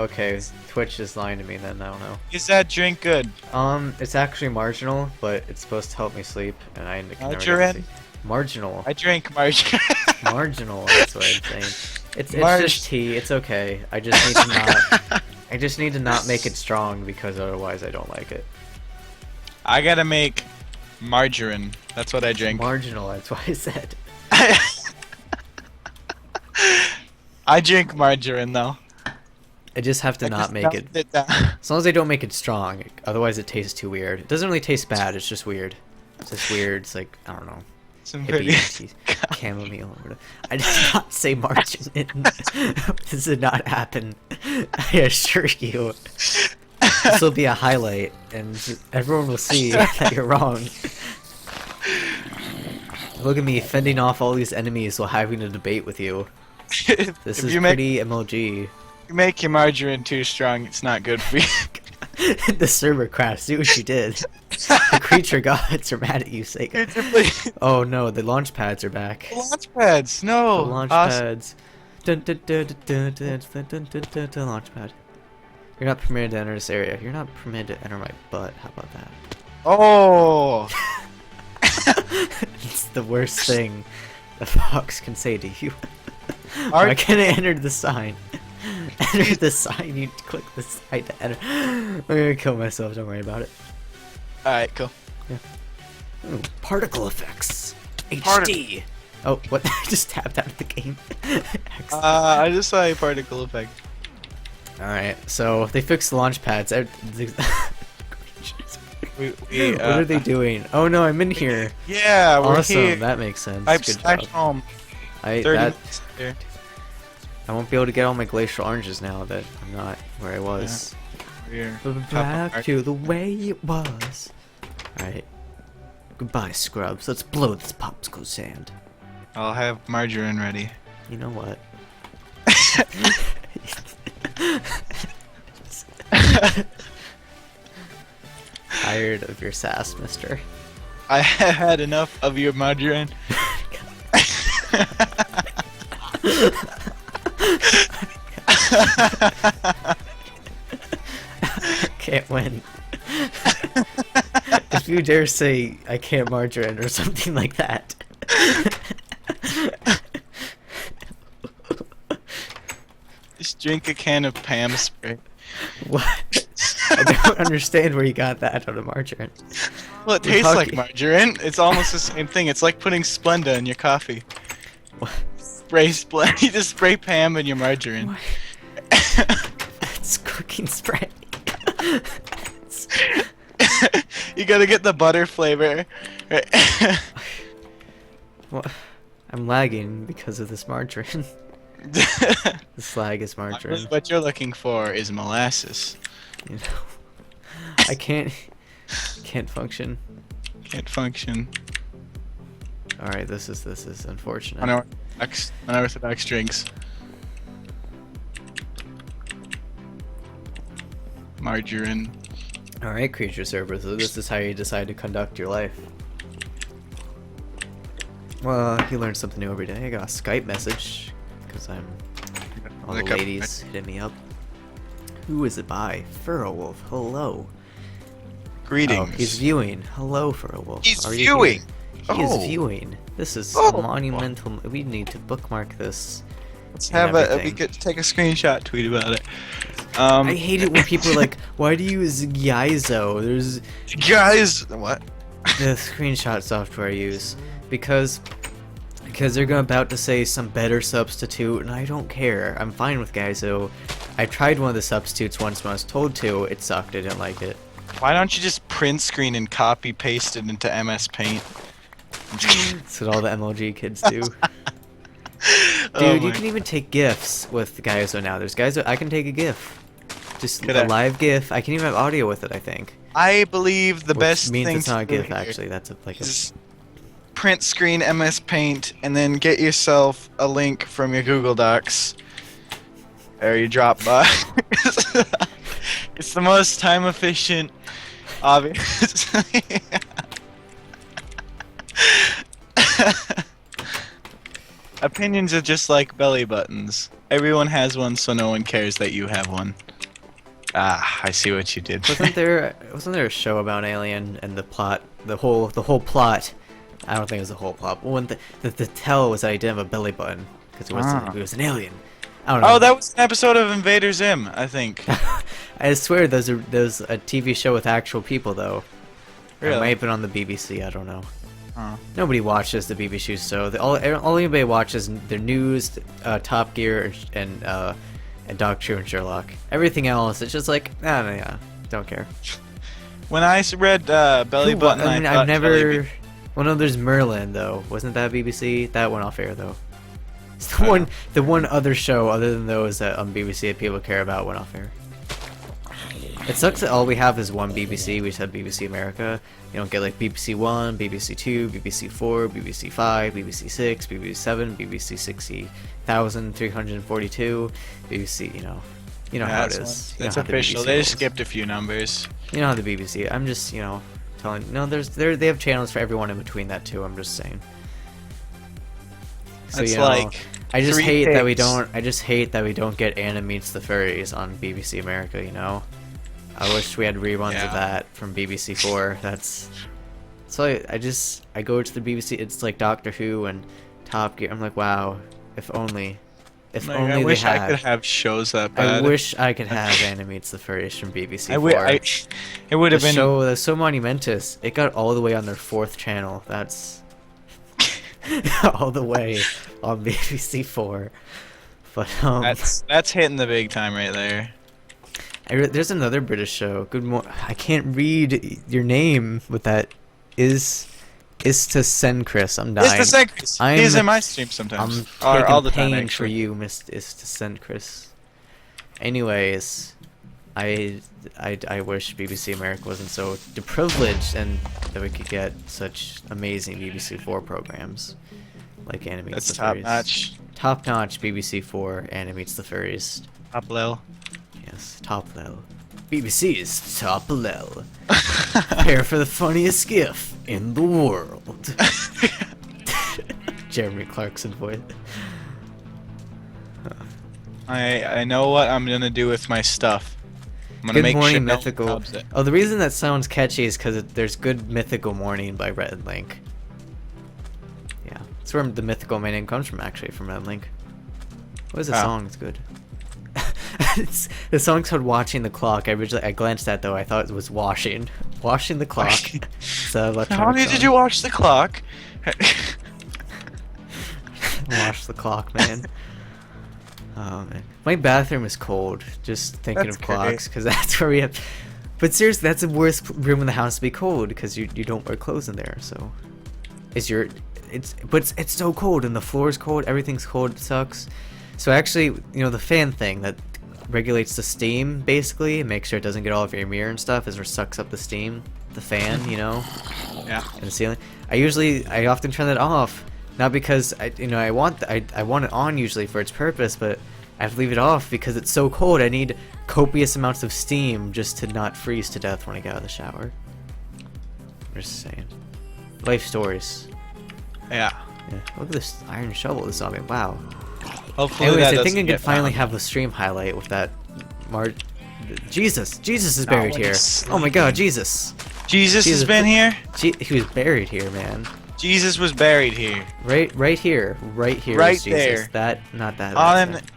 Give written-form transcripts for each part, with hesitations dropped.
Okay, Twitch is lying to me then, I don't know. Is that drink good? It's actually marginal, but it's supposed to help me sleep, and I can never get to Margarine? sleep. Marginal. I drink margarine. Marginal, that's what I'm saying. It's just tea, it's okay. I just need to not I just need to not make it strong because otherwise I don't like it. I gotta make margarine. That's what I drink. Marginal, that's what I said. I drink margarine though. I just have to not make it. As long as I don't make it strong, otherwise it tastes too weird. It doesn't really taste bad, it's just weird. It's just weird, it's like, I don't know. Some Hippie, chamomile. I did not say margarine. This did not happen. I assure you. This will be a highlight, and everyone will see that you're wrong. Look at me fending off all these enemies while having a debate with you. This is pretty MLG. You make your margarine too strong, it's not good for you. The server crashed. See what you did. The creature gods are mad at you, Saiiga. Oh no, the launch pads are back. The launch pads, no. The launch pads. Dun, dun, dun, dun, dun, dun, dun, dun, dun, dun, launch pad. You're not permitted to enter this area. You're not permitted to enter my butt. How about that? Oh. It's the worst thing the fox can say to you. Why can't I enter the sign? Enter the sign, you click the sign to enter. I'm gonna kill myself, don't worry about it. Alright, cool. Yeah. Ooh, particle effects. HD! Oh, what? I just tapped out of the game. I just saw a particle effect. Alright, so they fixed the launch pads. What are they doing? Oh no, I'm in here. Yeah, we're awesome. here. That makes sense. Good job. Home. I won't be able to get all my glacial oranges now that I'm not where I was. Yeah. Back to the way it was. Alright. Goodbye, scrubs. Let's blow this popsicle sand. I'll have margarine ready. You know what? Tired of your sass, mister. I had enough of your margarine. Can't win. If you dare say I can't margarine or something like that. Just drink a can of Pam spray. What? I don't understand where you got that out of margarine. Well, it tastes like margarine. It's almost the same thing. It's like putting Splenda in your coffee. What? Spray Splenda. You just spray Pam in your margarine. It's cooking spray. You gotta get the butter flavor. Well, I'm lagging because of this margarine. This lag is margarine. What you're looking for is molasses. You know, I can't function. Can't function. All right, this is unfortunate. Unorthodox drinks. Margarine. All right, creature server. So this is how you decide to conduct your life. Well, you learn something new every day. I got a Skype message because all the ladies hitting me up. Who is it by? Furrowolf. Hello. Greetings. Oh, he's viewing. Hello, Furrowolf. He's viewing. He is viewing. This is monumental. We need to bookmark this. Let's have we could take a screenshot, tweet about it. I hate it when people are like, "Why do you use Gaizo?" There's what? The screenshot software I use because they're about to say some better substitute, and I don't care. I'm fine with Gaizo. I tried one of the substitutes once when I was told to. It sucked. I didn't like it. Why don't you just print screen and copy paste it into MS Paint? That's what all the MLG kids do. Dude, you can even take GIFs with Gaizo now. There's Gaizo. I can take a GIF. Just a live GIF. I can even have audio with it, I think. I believe the best means thing it's not a GIF, here actually. That's is print screen MS Paint and then get yourself a link from your Google Docs or your Dropbox. It's the most time efficient, obviously. Opinions are just like belly buttons. Everyone has one, so no one cares that you have one. Ah, I see what you did. Wasn't there a show about an alien and the plot, the whole plot? I don't think it was the whole plot. But when the tell was that he didn't have a belly button because he was an alien. I don't know. Oh, that was an episode of Invader Zim, I think. I swear there's a TV show with actual people though. Really? It might have been on the BBC. I don't know. Oh. Nobody watches the BBC show. All anybody watches the news, Top Gear, and Doctor Who and Sherlock. Everything else, it's just like, yeah, don't care. When I read Belly Button, I mean, I thought I've never. Well, no, there's Merlin though. Wasn't that BBC? That went off air though. It's the one other show other than those that on BBC that people care about went off air. It sucks that all we have is one BBC. We just have BBC America. You don't get like BBC One, BBC Two, BBC Four, BBC Five, BBC Six, BBC Seven, BBC 60,342, BBC. You know how it is. It's official. They just skipped a few numbers. You know how the BBC. I'm just telling. No, they have channels for everyone in between that too. I'm just saying. So It's like I just hate pigs. that we don't. I just hate that we don't get Anna Meets the Furries on BBC America. I wish we had reruns of that from BBC Four. So I go to the BBC. It's like Doctor Who and Top Gear. I'm like, wow, if only I wish I could have shows that bad. I wish I could have Anna Meets the Furries from BBC Four. It would have been show that's so monumentous. It got all the way on their 4th channel. That's all the way on BBC Four. But that's hitting the big time right there. There's another British show. I can't read your name with that. Is to send Chris. I'm dying. Is to send Chris. He's in my stream sometimes. I'm all the pain time, for you, Is to send Chris. Anyways, I wish BBC America wasn't so deprivileged and that we could get such amazing BBC Four programs like Anna Meets the Furries. That's Top notch BBC Four Anna Meets the Furries. top level. Yes, top level. BBC's top level. Prepare for the funniest skiff in the world. Jeremy Clarkson voice. I know what I'm gonna do with my stuff. I'm gonna Good make Morning sure no one Mythical. cobs it. Oh, the reason that sounds catchy is because there's Good Mythical Morning by Red and Link. Yeah, that's where the mythical my name comes from, actually, from Red and Link. What is the song? It's good. The song's called Watching the Clock. I glanced at though. I thought it was Washing the Clock. So How long did you watch the clock? Wash the clock, man. Oh man, my bathroom is cold. Just thinking That's of clocks, because that's where we have. But seriously, that's the worst room in the house to be cold because you don't wear clothes in there. So, it's so cold and the floor is cold. Everything's cold. It sucks. So actually, the fan thing that regulates the steam basically and makes sure it doesn't get all over your mirror and stuff is where it sucks up the steam. The fan, Yeah. in the ceiling. I often turn that off, not because I want it on usually for its purpose, but I have to leave it off because it's so cold. I need copious amounts of steam just to not freeze to death when I get out of the shower. I'm just saying. Life stories. Yeah. Yeah. Look at this iron shovel. This zombie. Wow. Hopefully Anyways, that I think doesn't I could get finally found. have a stream highlight with that. Jesus is buried when here. he's Oh my God, Jesus. Jesus has been here. He was buried here, man. Jesus was buried here. Right here. Right here. Right is Jesus. there. Not that.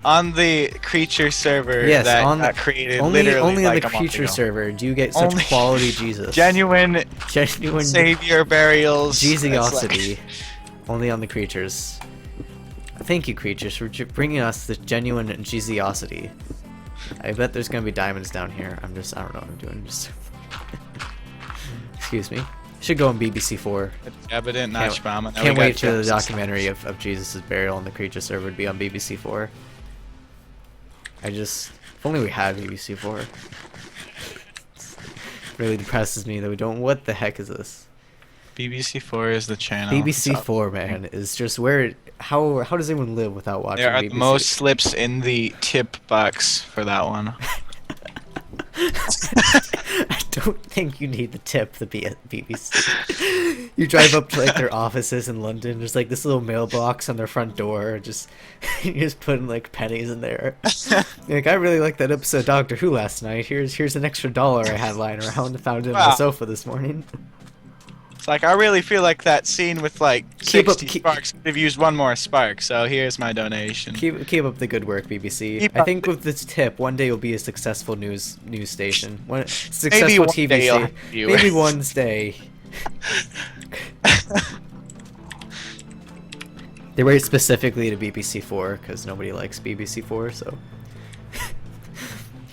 On the creature server Yes, that on got created only literally on like the a month creature ago. server do you get such Only quality Jesus. Genuine savior burials. Jesusosity. Only on the creatures. Thank you, creatures, for bringing us the genuine Jesusosity. I bet there's gonna be diamonds down here. I don't know what I'm doing. Excuse me. Should go on BBC Four. It's evident, not Shmama. Can't wait for the documentary of Jesus' burial on the creature server to be on BBC Four. If only we had BBC Four. It really depresses me that we don't. What the heck is this? BBC4 is the channel. BBC Four, man, is just where. How does anyone live without watching There are BBC? the most slips in the tip box for that one. I don't think you need to tip the BBC. You drive up to like their offices in London. There's like this little mailbox on their front door. Just you just putting like pennies in there. You're like, I really liked that episode of Doctor Who last night. Here's an extra $1 I had lying around. Found it on the sofa this morning. It's like, I really feel like that scene with like 60 sparks could have used one more spark, so here's my donation. Keep up the good work, BBC. I think with this tip, one day you'll be a successful news station. Successful TV station. Maybe one day. They rate specifically to BBC4 because nobody likes BBC4, so.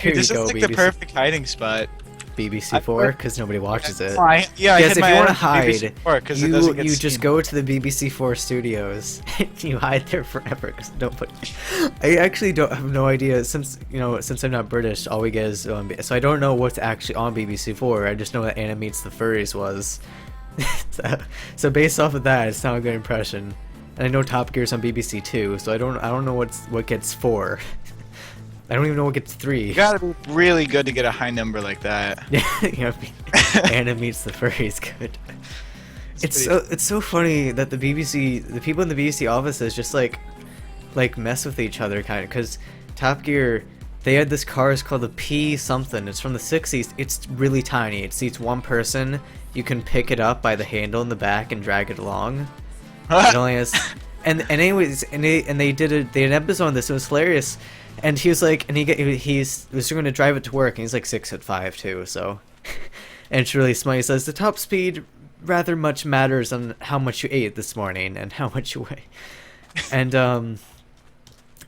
Dude, this is like BBC. The perfect hiding spot. BBC4 because nobody watches it. Yeah, if you want to hide, you just go to the BBC4 studios. You hide there forever. Cause don't put. I actually have no idea since I'm not British. All we get is so I don't know what's actually on BBC4. I just know that Anna Meets the Furries was. So based off of that, it's not a good impression. And I know Top Gear's on BBC too, so I don't know what gets 4. I don't even know what gets 3. You gotta be really good to get a high number like that. Yeah, Anna Meets the Furries good. It's so funny that the people in the BBC offices just like mess with each other kind of, because Top Gear, they had this car, it's called the P something. It's from the 60s. It's really tiny. It seats one person. You can pick it up by the handle in the back and drag it along. It only has, and they did an episode on this. It was hilarious. And he was like, and he was going to drive it to work, and he's like 6'5" too, so. And it's really smart. He says the top speed rather much matters on how much you ate this morning and how much you weigh. And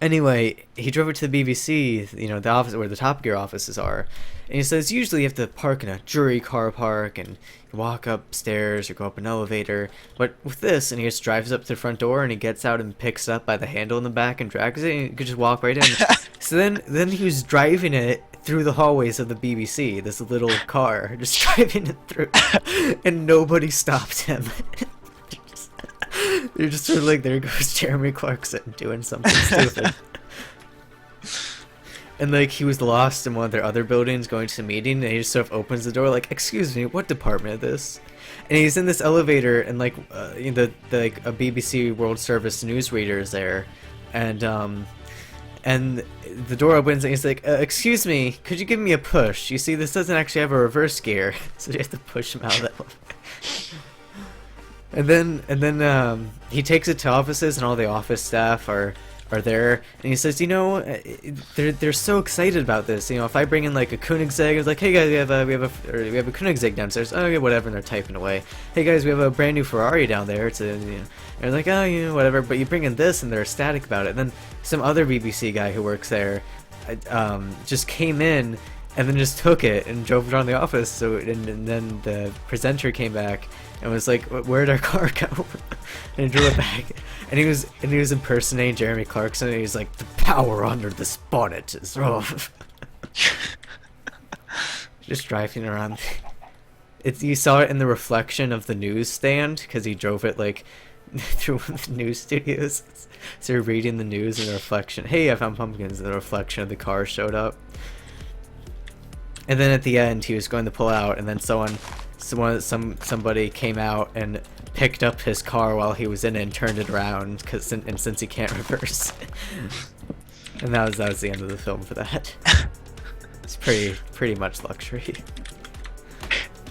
anyway, he drove it to the BBC, the office where the Top Gear offices are, and he says usually you have to park in a jury car park and walk upstairs or go up an elevator, but with this, and he just drives up to the front door and he gets out and picks it up by the handle in the back and drags it, and you could just walk right in. So then he was driving it through the hallways of the BBC, this little car, just driving it through, and nobody stopped him. They're just sort of like, there goes Jeremy Clarkson doing something stupid. And like he was lost in one of their other buildings going to a meeting, and he just sort of opens the door like, excuse me, what department is this? And he's in this elevator, and like a BBC World Service newsreader is there, and the door opens and he's like, excuse me, could you give me a push? You see, this doesn't actually have a reverse gear, so you have to push him out of that elevator. And then he takes it to offices, and all the office staff are there, and he says, they're so excited about this. If I bring in like a Koenigsegg, it's like, hey guys, we have a Koenigsegg downstairs. Oh yeah, whatever. And they're typing away. Hey guys, we have a brand new Ferrari down there. It's and they're like, oh whatever. But you bring in this, and they're ecstatic about it. And then some other BBC guy who works there, just came in and then just took it and drove it around the office. So and then the presenter came back and was like, where'd our car go? And he drew it back. And he was impersonating Jeremy Clarkson, and he's like, the power under this bonnet is rough. Just driving around. You saw it in the reflection of the newsstand, because he drove it like through one of the news studios. So you're reading the news in the reflection. Hey, I found pumpkins, and the reflection of the car showed up. And then at the end, he was going to pull out, and then somebody came out and picked up his car while he was in it and turned it around, since he can't reverse. And that was the end of the film for that. It's pretty much luxury.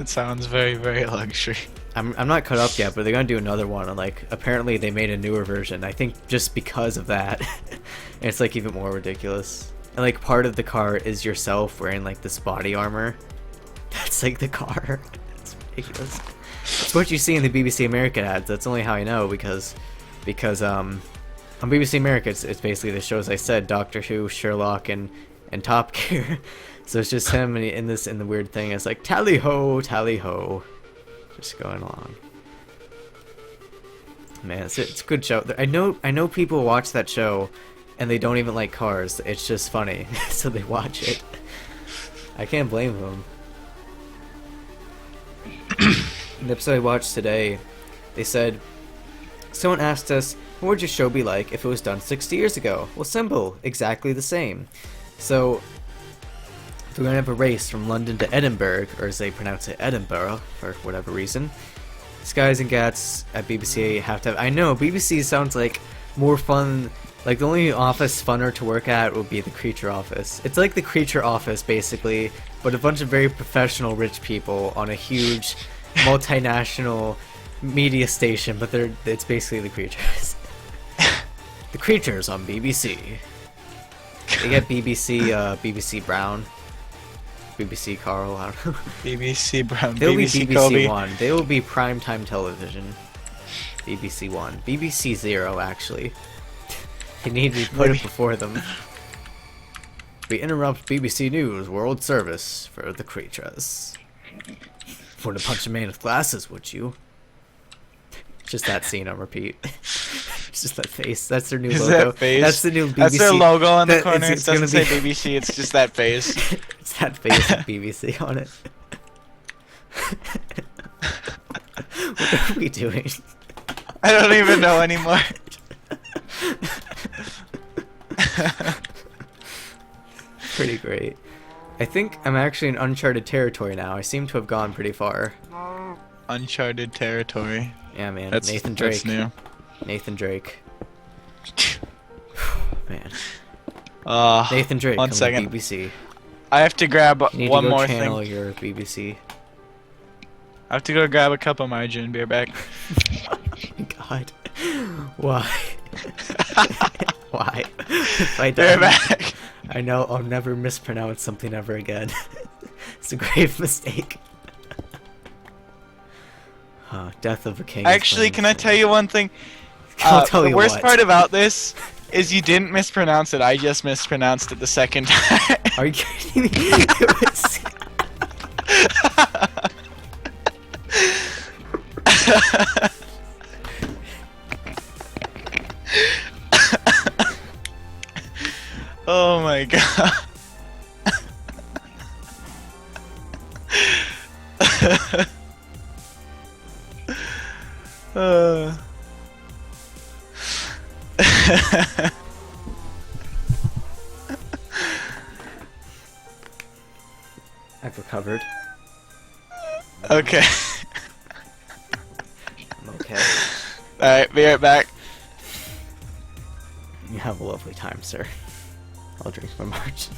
It sounds very, very luxury. I'm not caught up yet, but they're gonna do another one, and like apparently they made a newer version. I think just because of that. And it's like even more ridiculous. And like part of the car is yourself wearing like this body armor. That's like the car. It's ridiculous. It's what you see in the BBC America ads. That's only how I know, because on BBC America it's basically the shows I said, Doctor Who, Sherlock, and Top Gear. So it's just him in the weird thing. It's like tally ho, just going along. Man, it's a good show. I know people watch that show and they don't even like cars. It's just funny, so they watch it. I can't blame them. In the episode I watched today, they said, someone asked us, what would your show be like if it was done 60 years ago? Well, simple, exactly the same. So We're gonna have a race from London to Edinburgh, or as they pronounce it, Edinburgh, for whatever reason. Skies and Gats at BBC have to have... I know, BBC sounds like more fun... Like, the only office funner to work at would be the Creature office. It's like the Creature office, basically, but a bunch of very professional rich people on a huge multinational media station, but it's basically the Creatures. The Creatures on BBC. They get BBC Brown. BBC Carl, I don't know. BBC Brown, They'll BBC be BBC Kobe. One. They will be primetime television. BBC One. BBC Zero, actually. They need to put it before them. We interrupt BBC News World Service for the Creatures. Wouldn't punch a man with glasses, would you? Just that scene on repeat. It's just that face. That's their new Is logo. that face? That's the new BBC. That's their logo on the corner. It's It doesn't say gonna BBC, it's just that face. It's that face with BBC on it. What are we doing? I don't even know anymore. Pretty great. I think I'm actually in uncharted territory now. I seem to have gone pretty far. Uncharted territory. Yeah, man. That's Nathan Drake. That's new. Nathan Drake. Man. Uh, Nathan Drake. one on second. BBC. I have to grab You need one to go more channel thing. your BBC. I have to go grab a cup of margarine. Beer back. God. Why? Why? If I Beer die, back. I know I'll never mispronounce something ever again. It's a grave mistake. Death of a king. Actually, can I tell you one thing? I'll tell the you worst what. part about this is you didn't mispronounce it. I just mispronounced it the second time. Are you kidding me? It was... Oh my god. I've recovered. Okay. I'm okay. Alright, be right back. You have a lovely time, sir. I'll drink my margin.